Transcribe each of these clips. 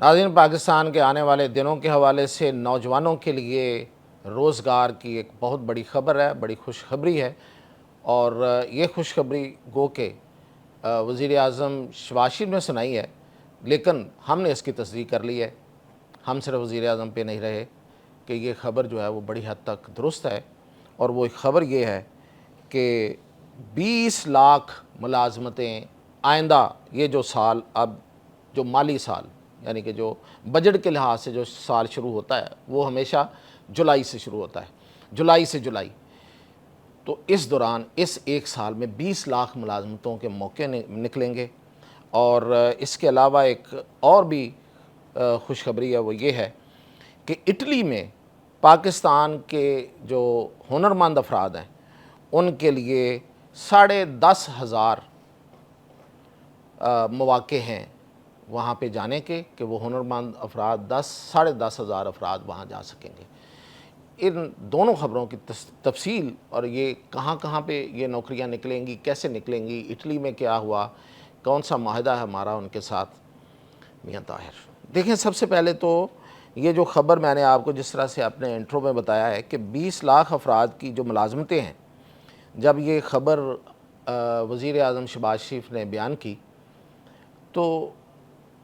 ناظرین، پاکستان کے آنے والے دنوں کے حوالے سے نوجوانوں کے لیے روزگار کی ایک بہت بڑی خبر ہے، بڑی خوشخبری ہے، اور یہ خوشخبری گو کہ وزیر اعظم شہباز شریف نے سنائی ہے، لیکن ہم نے اس کی تصدیق کر لی ہے۔ ہم صرف وزیر اعظم پہ نہیں رہے کہ یہ خبر جو ہے وہ بڑی حد تک درست ہے، اور وہ خبر یہ ہے کہ 20 لاکھ ملازمتیں آئندہ یہ جو سال، اب جو مالی سال یعنی کہ جو بجٹ کے لحاظ سے جو سال شروع ہوتا ہے وہ ہمیشہ جولائی سے شروع ہوتا ہے، جولائی سے جولائی، تو اس دوران اس ایک سال میں 20 لاکھ ملازمتوں کے موقع نکلیں گے۔ اور اس کے علاوہ ایک اور بھی خوشخبری ہے، وہ یہ ہے کہ اٹلی میں پاکستان کے جو ہنرمند افراد ہیں ان کے لیے 10,500 مواقع ہیں وہاں پہ جانے کے، کہ وہ ہنرمند افراد 10,500 افراد وہاں جا سکیں گے۔ ان دونوں خبروں کی تفصیل اور یہ کہاں کہاں پہ یہ نوکریاں نکلیں گی، کیسے نکلیں گی، اٹلی میں کیا ہوا، کون سا معاہدہ ہے ہمارا ان کے ساتھ، میاں طاہر دیکھیں۔ سب سے پہلے تو یہ جو خبر میں نے آپ کو جس طرح سے اپنے انٹرو میں بتایا ہے کہ 20 لاکھ افراد کی جو ملازمتیں ہیں، جب یہ خبر وزیر اعظم شہباز شریف نے بیان کی تو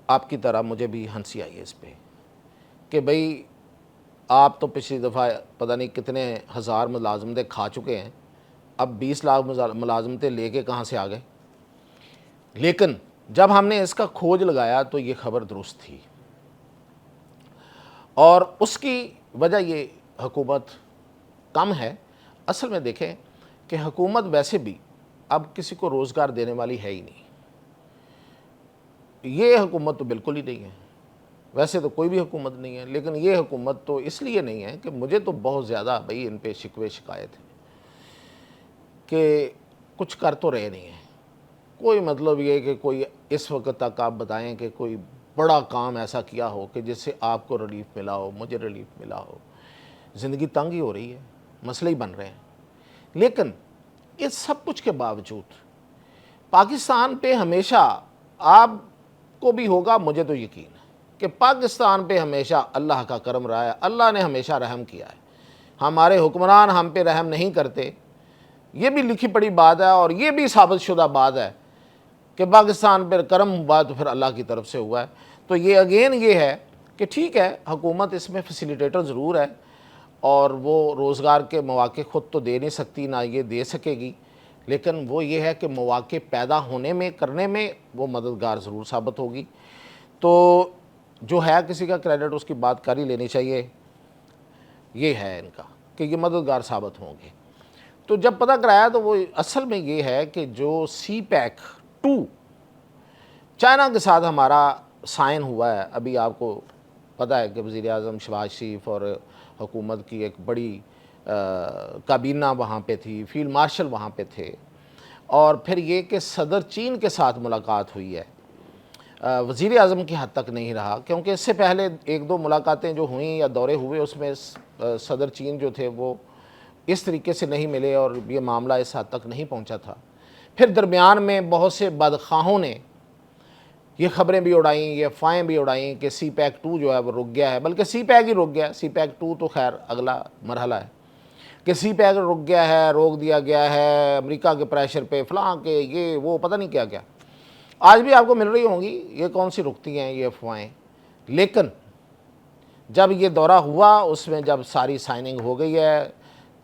آپ کی طرح مجھے بھی ہنسی آئی ہے اس پہ کہ بھئی آپ تو پچھلی دفعہ پتہ نہیں کتنے ہزار ملازمتیں کھا چکے ہیں، اب 20 لاکھ ملازمتیں لے کے کہاں سے آ گئے۔ لیکن جب ہم نے اس کا کھوج لگایا تو یہ خبر درست تھی، اور اس کی وجہ یہ حکومت کم ہے۔ اصل میں دیکھیں کہ حکومت ویسے بھی اب کسی کو روزگار دینے والی ہے ہی نہیں، یہ حکومت تو بالکل ہی نہیں ہے، ویسے تو کوئی بھی حکومت نہیں ہے، لیکن یہ حکومت تو اس لیے نہیں ہے کہ مجھے تو بہت زیادہ بھئی ان پہ شکوے شکایت ہے کہ کچھ کر تو رہے نہیں ہیں۔ کوئی مطلب یہ کہ کوئی اس وقت تک آپ بتائیں کہ کوئی بڑا کام ایسا کیا ہو کہ جس سے آپ کو ریلیف ملا ہو، مجھے ریلیف ملا ہو۔ زندگی تنگ ہی ہو رہی ہے، مسئلے ہی بن رہے ہیں۔ لیکن اس سب کچھ کے باوجود پاکستان پہ ہمیشہ، آپ کو بھی ہوگا، مجھے تو یقین ہے کہ پاکستان پہ ہمیشہ اللہ کا کرم رہا ہے، اللہ نے ہمیشہ رحم کیا ہے۔ ہمارے حکمران ہم پہ رحم نہیں کرتے، یہ بھی لکھی پڑی بات ہے، اور یہ بھی ثابت شدہ بات ہے کہ پاکستان پر کرم ہوا تو پھر اللہ کی طرف سے ہوا ہے۔ تو یہ اگین یہ ہے کہ ٹھیک ہے، حکومت اس میں فیسیلیٹیٹر ضرور ہے، اور وہ روزگار کے مواقع خود تو دے نہیں سکتی، نہ یہ دے سکے گی، لیکن وہ یہ ہے کہ مواقع پیدا ہونے میں، کرنے میں وہ مددگار ضرور ثابت ہوگی۔ تو جو ہے کسی کا کریڈٹ اس کی بات کر ہی لینی چاہیے، یہ ہے ان کا کہ یہ مددگار ثابت ہوں گے۔ تو جب پتہ کرایا تو وہ اصل میں یہ ہے کہ جو سی پیک 2 چائنا کے ساتھ ہمارا سائن ہوا ہے، ابھی آپ کو پتہ ہے کہ وزیر اعظم شہباز شریف اور حکومت کی ایک بڑی کابینہ وہاں پہ تھی، فیلڈ مارشل وہاں پہ تھے، اور پھر یہ کہ صدر چین کے ساتھ ملاقات ہوئی ہے، وزیر اعظم کی حد تک نہیں رہا، کیونکہ اس سے پہلے 1-2 ملاقاتیں جو ہوئیں یا دورے ہوئے اس میں صدر چین جو تھے وہ اس طریقے سے نہیں ملے، اور یہ معاملہ اس حد تک نہیں پہنچا تھا۔ پھر درمیان میں بہت سے بدخواہوں نے یہ خبریں بھی اڑائیں، یہ افواہیں بھی اڑائیں کہ سی پیک 2 جو ہے وہ رک گیا ہے، بلکہ سی پیک ہی رک گیا ہے، سی پیک 2 تو خیر اگلا مرحلہ ہے، کہ سی پیک رک گیا ہے، روک دیا گیا ہے امریکہ کے پریشر پہ، فلاں کے یہ وہ پتہ نہیں کیا کیا آج بھی آپ کو مل رہی ہوں گی، یہ کون سی رکتی ہیں یہ افواہیں۔ لیکن جب یہ دورہ ہوا اس میں جب ساری سائننگ ہو گئی ہے،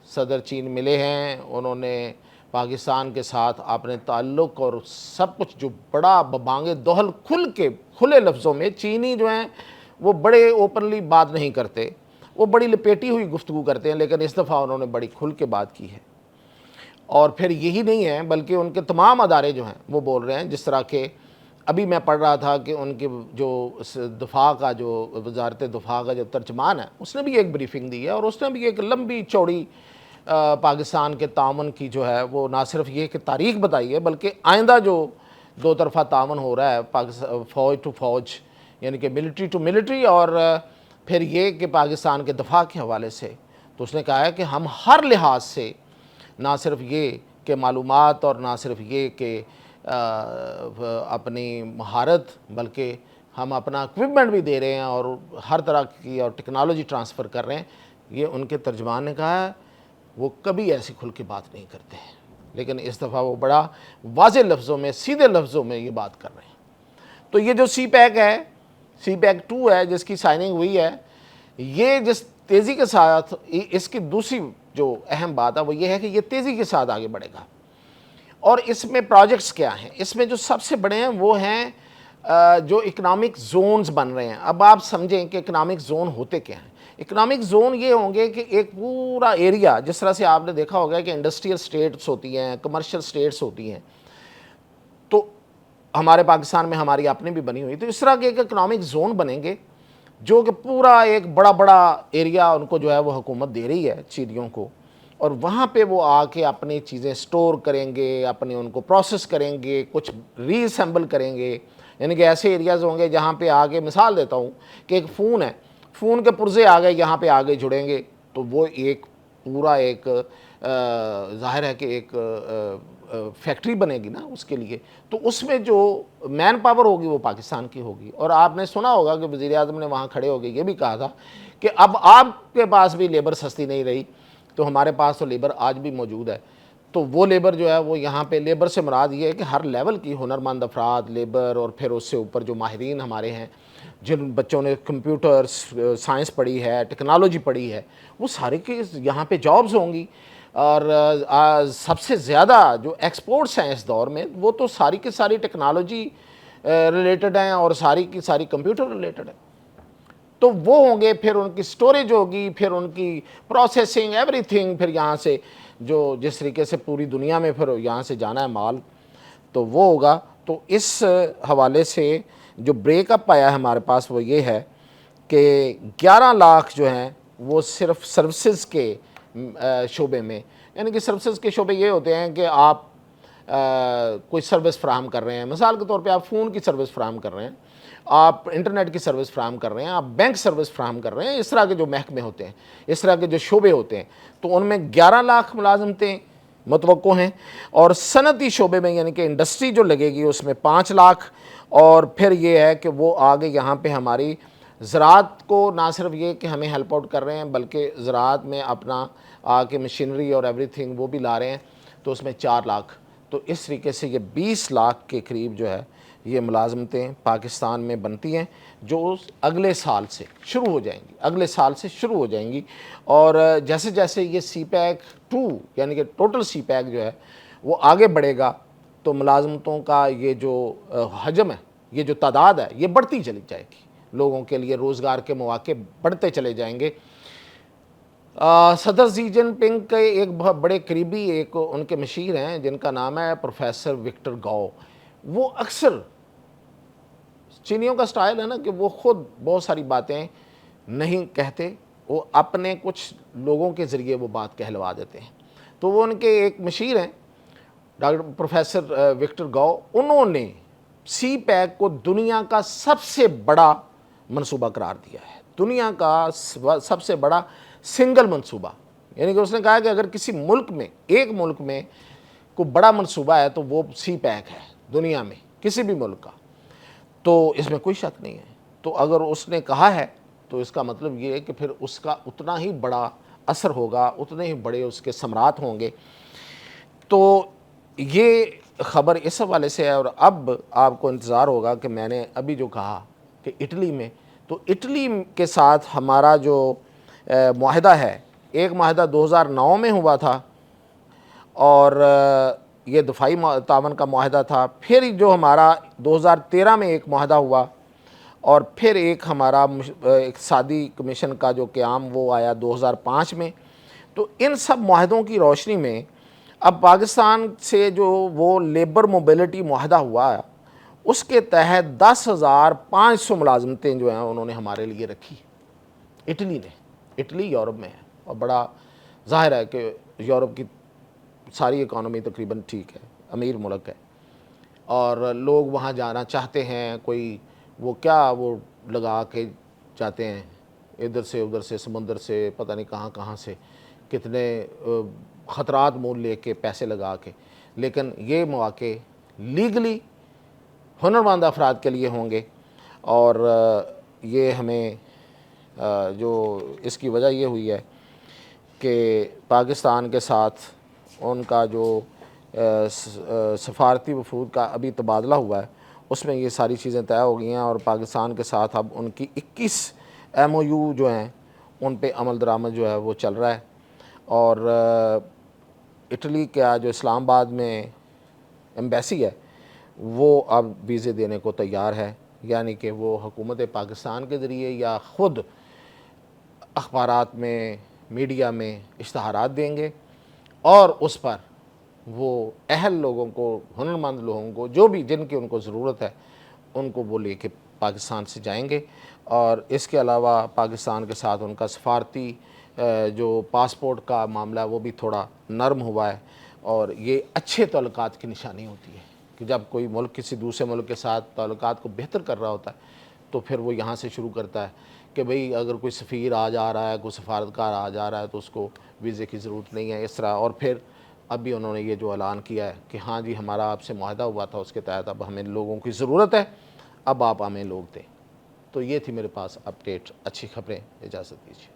صدر چین ملے ہیں، انہوں نے پاکستان کے ساتھ اپنے تعلق اور سب کچھ جو بڑا ببانگ دہل کھلے لفظوں میں، چینی جو ہیں وہ بڑے اوپنلی بات نہیں کرتے، وہ بڑی لپیٹی ہوئی گفتگو کرتے ہیں، لیکن اس دفعہ انہوں نے بڑی کھل کے بات کی ہے۔ اور پھر یہی نہیں ہے بلکہ ان کے تمام ادارے جو ہیں وہ بول رہے ہیں، جس طرح کہ ابھی میں پڑھ رہا تھا کہ ان کے جو دفاع کا جو وزارت دفاع کا جو ترجمان ہے اس نے بھی ایک بریفنگ دی ہے، اور اس نے بھی ایک لمبی چوڑی پاکستان کے تعاون کی جو ہے وہ نہ صرف یہ کہ تاریخ بتائی ہے، بلکہ آئندہ جو 2 طرفہ تعاون ہو رہا ہے فوج ٹو فوج یعنی کہ ملٹری ٹو ملٹری، اور پھر یہ کہ پاکستان کے دفاع کے حوالے سے، تو اس نے کہا ہے کہ ہم ہر لحاظ سے نہ صرف یہ کہ معلومات اور نہ صرف یہ کہ اپنی مہارت، بلکہ ہم اپنا اکوپمنٹ بھی دے رہے ہیں اور ہر طرح کی اور ٹیکنالوجی ٹرانسفر کر رہے ہیں. یہ ان کے ترجمان نے کہا ہے. وہ کبھی ایسی کھل کے بات نہیں کرتے ہیں, لیکن اس دفعہ وہ بڑا واضح لفظوں میں, سیدھے لفظوں میں یہ بات کر رہے ہیں. تو یہ جو سی پیک ہے, سی پیک 2 ہے جس کی سائننگ ہوئی ہے, یہ جس تیزی کے ساتھ, اس کی دوسری جو اہم بات ہے وہ یہ ہے کہ یہ تیزی کے ساتھ آگے بڑھے گا. اور اس میں پروجیکٹس کیا ہیں؟ اس میں جو سب سے بڑے ہیں وہ ہیں جو اکنامک زونز بن رہے ہیں. اب آپ سمجھیں کہ اکنامک زون ہوتے کیا ہیں. اکنامک زون یہ ہوں گے کہ ایک پورا ایریا, جس طرح سے آپ نے دیکھا ہوگا کہ انڈسٹریل سٹیٹس ہوتی ہیں, کمرشل سٹیٹس ہوتی ہیں, تو ہمارے پاکستان میں ہماری اپنی بھی بنی ہوئی, تو اس طرح کے ایک اکنامک زون بنیں گے جو کہ پورا ایک بڑا بڑا ایریا ان کو جو ہے وہ حکومت دے رہی ہے چیزوں کو, اور وہاں پہ وہ آ کے اپنی چیزیں سٹور کریں گے, اپنے ان کو پروسیس کریں گے, کچھ ری اسمبل کریں گے. یعنی کہ ایسے ایریاز ہوں گے جہاں پہ آگے, مثال دیتا ہوں کہ ایک فون ہے, فون کے پرزے آ گئے یہاں پہ آگے جڑیں گے, تو وہ ایک پورا ایک ظاہر ہے کہ ایک فیکٹری بنے گی نا اس کے لیے. تو اس میں جو مین پاور ہوگی وہ پاکستان کی ہوگی. اور آپ نے سنا ہوگا کہ وزیر اعظم نے وہاں کھڑے ہو کے یہ بھی کہا تھا کہ اب آپ کے پاس بھی لیبر سستی نہیں رہی, تو ہمارے پاس تو لیبر آج بھی موجود ہے. تو وہ لیبر جو ہے وہ یہاں پہ, لیبر سے مراد یہ ہے کہ ہر لیول کی ہنرمند افراد لیبر, اور پھر اس سے اوپر جو ماہرین ہمارے ہیں, جن بچوں نے کمپیوٹر سائنس پڑھی ہے, ٹیکنالوجی پڑھی ہے, وہ سارے کے یہاں پہ جابز ہوں گی. اور سب سے زیادہ جو ایکسپورٹس ہیں اس دور میں وہ تو ساری کی ساری ٹیکنالوجی ریلیٹڈ ہیں اور ساری کی ساری کمپیوٹر ریلیٹڈ ہیں. تو وہ ہوں گے, پھر ان کی سٹوریج ہوگی, پھر ان کی پروسیسنگ, ایوری تھنگ, پھر یہاں سے جو جس طریقے سے پوری دنیا میں پھر یہاں سے جانا ہے مال, تو وہ ہوگا. تو اس حوالے سے جو بریک اپ آیا ہے ہمارے پاس وہ یہ ہے کہ 11 لاکھ جو ہیں وہ صرف سروسز کے شعبے میں, یعنی کہ سروسز کے شعبے یہ ہوتے ہیں کہ آپ کوئی سروس فراہم کر رہے ہیں, مثال کے طور پہ آپ فون کی سروس فراہم کر رہے ہیں, آپ انٹرنیٹ کی سروس فراہم کر رہے ہیں, آپ بینک سروس فراہم کر رہے ہیں. اس طرح کے جو محکمے ہوتے ہیں, اس طرح کے جو شعبے ہوتے ہیں, تو ان میں 11 لاکھ ملازمتیں متوقع ہیں. اور صنعتی شعبے میں یعنی کہ انڈسٹری جو لگے گی اس میں 5 لاکھ. اور پھر یہ ہے کہ وہ آگے یہاں پہ ہماری زراعت کو نہ صرف یہ کہ ہمیں ہیلپ آؤٹ کر رہے ہیں, بلکہ زراعت میں اپنا آ کے مشینری اور ایوری تھنگ وہ بھی لا رہے ہیں, تو اس میں 4 لاکھ. تو اس طریقے سے یہ 20 لاکھ کے قریب جو ہے یہ ملازمتیں پاکستان میں بنتی ہیں, جو اگلے سال سے شروع ہو جائیں گی, اگلے سال سے شروع ہو جائیں گی. اور جیسے جیسے یہ سی پیک 2 یعنی کہ ٹوٹل سی پیک جو ہے وہ آگے بڑھے گا, تو ملازمتوں کا یہ جو حجم ہے, یہ جو تعداد ہے, یہ بڑھتی چلی جائے گی. لوگوں کے لیے روزگار کے مواقع بڑھتے چلے جائیں گے. صدر ژی جن پنگ کے ایک بہت بڑے قریبی ایک ان کے مشیر ہیں جن کا نام ہے پروفیسر وکٹر گاؤ. وہ اکثر, چینیوں کا سٹائل ہے نا کہ وہ خود بہت ساری باتیں نہیں کہتے, وہ اپنے کچھ لوگوں کے ذریعے وہ بات کہلوا دیتے ہیں. تو وہ ان کے ایک مشیر ہیں ڈاکٹر پروفیسر وکٹر گاؤ, انہوں نے سی پیک کو دنیا کا سب سے بڑا منصوبہ قرار دیا ہے, دنیا کا سب سے بڑا سنگل منصوبہ. یعنی کہ اس نے کہا کہ اگر کسی ملک میں, ایک ملک میں کوئی بڑا منصوبہ ہے تو وہ سی پیک ہے دنیا میں کسی بھی ملک کا, تو اس میں کوئی شک نہیں ہے. تو اگر اس نے کہا ہے تو اس کا مطلب یہ ہے کہ پھر اس کا اتنا ہی بڑا اثر ہوگا, اتنے ہی بڑے اس کے ثمرات ہوں گے. تو یہ خبر اس حوالے سے ہے. اور اب آپ کو انتظار ہوگا کہ میں نے ابھی جو کہا کہ اٹلی میں, تو اٹلی کے ساتھ ہمارا جو معاہدہ ہے, ایک معاہدہ 2009 میں ہوا تھا اور یہ دفاعی تعاون کا معاہدہ تھا. پھر جو ہمارا 2013 میں ایک معاہدہ ہوا, اور پھر ایک ہمارا اقتصادی کمیشن کا جو قیام وہ آیا 2005 میں. تو ان سب معاہدوں کی روشنی میں اب پاکستان سے جو وہ لیبر موبیلٹی معاہدہ ہوا ہے, اس کے تحت 10,500 ملازمتیں جو ہیں انہوں نے ہمارے لیے رکھی اٹلی نے. اٹلی یورپ میں ہے اور بڑا ظاہر ہے کہ یورپ کی ساری اکانومی تقریباً ٹھیک ہے, امیر ملک ہے, اور لوگ وہاں جانا چاہتے ہیں. کوئی وہ کیا وہ لگا کے جاتے ہیں ادھر سے ادھر سے, سمندر سے, پتہ نہیں کہاں کہاں سے, کتنے خطرات مول لے کے پیسے لگا کے, لیکن یہ مواقع لیگلی ہنرمند افراد کے لیے ہوں گے. اور یہ ہمیں جو اس کی وجہ یہ ہوئی ہے کہ پاکستان کے ساتھ ان کا جو سفارتی وفود کا ابھی تبادلہ ہوا ہے اس میں یہ ساری چیزیں طے ہو گئی ہیں، اور پاکستان کے ساتھ اب ان کی 21 ایم او یو جو ہیں ان پہ عمل درآمد جو ہے وہ چل رہا ہے، اور اٹلی کا جو اسلام آباد میں ایمبیسی ہے وہ اب ویزے دینے کو تیار ہے، یعنی کہ وہ حکومت پاکستان کے ذریعے یا خود اخبارات میں میڈیا میں اشتہارات دیں گے، اور اس پر وہ اہل لوگوں کو، ہنرمند لوگوں کو، جو بھی جن کی ان کو ضرورت ہے ان کو وہ لے کے پاکستان سے جائیں گے۔ اور اس کے علاوہ پاکستان کے ساتھ ان کا سفارتی جو پاسپورٹ کا معاملہ ہے وہ بھی تھوڑا نرم ہوا ہے، اور یہ اچھے تعلقات کی نشانی ہوتی ہے کہ جب کوئی ملک کسی دوسرے ملک کے ساتھ تعلقات کو بہتر کر رہا ہوتا ہے تو پھر وہ یہاں سے شروع کرتا ہے کہ بھئی اگر کوئی سفیر آ جا رہا ہے، کوئی سفارتکار آ جا رہا ہے تو اس کو ویزے کی ضرورت نہیں ہے، اس طرح۔ اور پھر اب بھی انہوں نے یہ جو اعلان کیا ہے کہ ہاں جی ہمارا آپ سے معاہدہ ہوا تھا، اس کے تحت اب ہمیں لوگوں کی ضرورت ہے، اب آپ ہمیں لوگ دیں۔ تو یہ تھی میرے پاس اپڈیٹ، اچھی خبریں، اجازت دیجیے۔